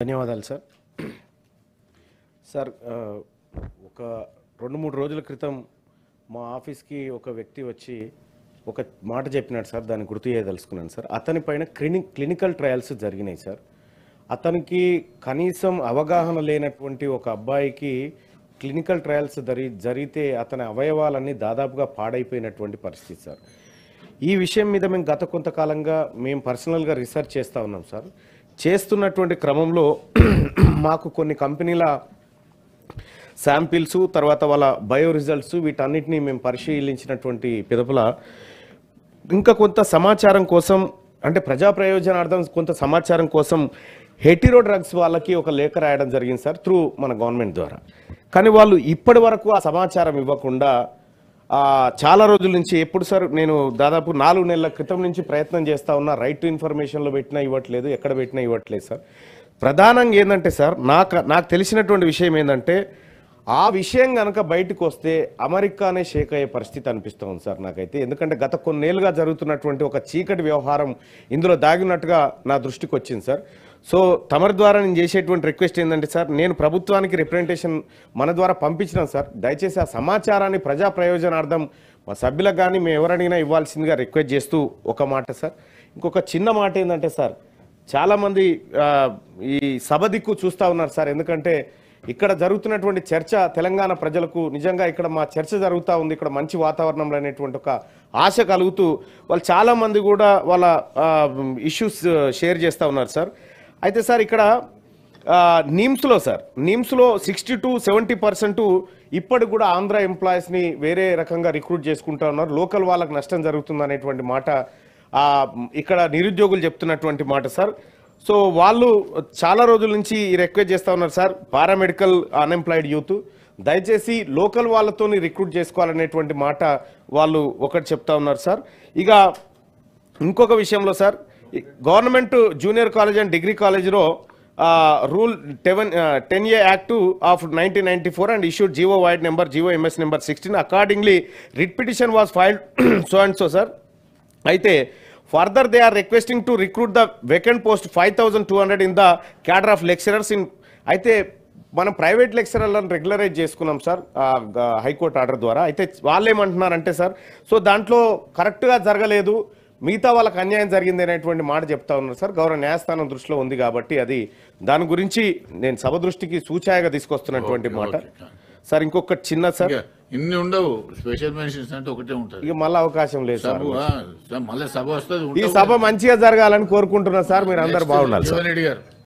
ధన్యవాదాలు sir. Sir ఒక 2-3 రోజుల క్రితం మా ఆఫీస్కి ఒక వ్యక్తి వచ్చి ఒక మాట చెప్పినాడు సార్. దాన్ని గుర్తు చేయదలుచుకున్నాను సార్. అతని పైన క్లినికల్ ట్రయల్స్ జరిగినాయి సార్. అతనికి కనీసం అవగాహన లేనటువంటి ఒక అబ్బాయికి క్లినికల్ ట్రయల్స్ జరిగితే అతని అవయవాలన్నీ దాదాపుగా పాడైపోయినటువంటి పరిస్థితి సార్. ఈ విషయం మీద మేము గత కొంతకాలంగా మేము పర్సనల్గా రీసెర్చ్ చేస్తూ ఉన్నాం సార్. చేస్తున్నటువంటి క్రమంలో మాకు కొన్ని కంపెనీల శాంపిల్స్, తర్వాత వాళ్ళ బయో రిజల్ట్స్, వీటన్నిటిని మేము పరిశీలించినటువంటి పిదపల ఇంకా కొంత సమాచారం కోసం, అంటే ప్రజా ప్రయోజనార్థం కొంత సమాచారం కోసం హెటిరో డ్రగ్స్ వాళ్ళకి ఒక లేఖ రాయడం జరిగింది సార్, త్రూ మన గవర్నమెంట్ ద్వారా. కానీ వాళ్ళు ఇప్పటి వరకు ఆ సమాచారం ఇవ్వకుండా చాలా రోజుల నుంచి, ఎప్పుడు సార్ నేను దాదాపు 4 నెలల క్రితం నుంచి ప్రయత్నం చేస్తూ ఉన్నా. రైట్ టు ఇన్ఫర్మేషన్లో పెట్టినా ఇవ్వట్లేదు, ఎక్కడ పెట్టినా ఇవ్వట్లేదు సార్. ప్రధానంగా ఏంటంటే సార్, నాకు తెలిసినటువంటి విషయం ఏంటంటే, ఆ విషయం కనుక బయటకు వస్తే అమెరికానే షేక్ అయ్యే పరిస్థితి అనిపిస్తుంది సార్ నాకైతే. ఎందుకంటే గత కొన్నేళ్ళుగా జరుగుతున్నటువంటి ఒక చీకటి వ్యవహారం ఇందులో దాగినట్టుగా నా దృష్టికి వచ్చింది సార్. సో తమరి ద్వారా నేను చేసేటువంటి రిక్వెస్ట్ ఏంటంటే సార్, నేను ప్రభుత్వానికి రిప్రజెంటేషన్ మన ద్వారా పంపించినాను సార్. దయచేసి ఆ సమాచారాన్ని ప్రజా ప్రయోజనార్థం మా సభ్యులకు కానీ మేము ఎవరడిగినా ఇవ్వాల్సిందిగా రిక్వెస్ట్ చేస్తూ ఒక మాట సార్. ఇంకొక చిన్న మాట ఏంటంటే సార్, చాలామంది ఈ సభ దిక్కు చూస్తూ ఉన్నారు సార్. ఎందుకంటే ఇక్కడ జరుగుతున్నటువంటి చర్చ తెలంగాణ ప్రజలకు నిజంగా ఇక్కడ మా చర్చ జరుగుతూ ఉంది, ఇక్కడ మంచి వాతావరణంలో అనేటువంటి ఒక ఆశ కలుగుతూ వాళ్ళు చాలామంది కూడా వాళ్ళ ఇష్యూస్ షేర్ చేస్తూ ఉన్నారు సార్. అయితే సార్ ఇక్కడ నిమ్స్లో 60-70% ఇప్పటికి కూడా ఆంధ్ర ఎంప్లాయీస్ని వేరే రకంగా రిక్రూట్ చేసుకుంటూ ఉన్నారు. లోకల్ వాళ్ళకి నష్టం జరుగుతుంది అనేటువంటి మాట ఇక్కడ నిరుద్యోగులు చెప్తున్నటువంటి మాట సార్. సో వాళ్ళు చాలా రోజుల నుంచి రిక్వెస్ట్ చేస్తూ ఉన్నారు సార్, పారామెడికల్ అన్ఎంప్లాయిడ్ యూత్ దయచేసి లోకల్ వాళ్ళతో రిక్రూట్ చేసుకోవాలనేటువంటి మాట వాళ్ళు ఒకటి చెప్తా ఉన్నారు సార్. ఇక ఇంకొక విషయంలో sir, government junior college and degree కాలేజ్లో rule 10A Act of 1994 and issued GO Void number GOMS number 16. Accordingly, writ petition was filed so and so sir. అయితే further they are requesting to recruit the vacant post 5,200 in the cadre of lecturers in. అయితే మనం private లెక్చరర్లను regularise చేసుకున్నాం sir high court order ద్వారా. అయితే వాళ్ళు ఏమంటున్నారంటే sir, so దాంట్లో కరెక్ట్గా జరగలేదు, మిగతా వాళ్ళకి అన్యాయం జరిగింది అనేటువంటి మాట చెప్తా ఉన్నారు సార్. గౌరవ న్యాయస్థానం దృష్టిలో ఉంది కాబట్టి అది దాని గురించి నేను సభ దృష్టికి సూచాయగా తీసుకొస్తున్నటువంటి మాట సార్. ఇంకొక చిన్న సార్, ఇన్ని ఉండవు స్పెషల్ మెన్షన్స్ అంటే ఒకటే ఉంటుంది, ఇక మళ్ళీ అవకాశం లేదు సార్. మళ్ళీ సభ వస్తుంది. ఈ సభ మంచిగా జరగాలని కోరుకుంటున్నా సార్. మీరు అందరు బాగుండాలి సార్.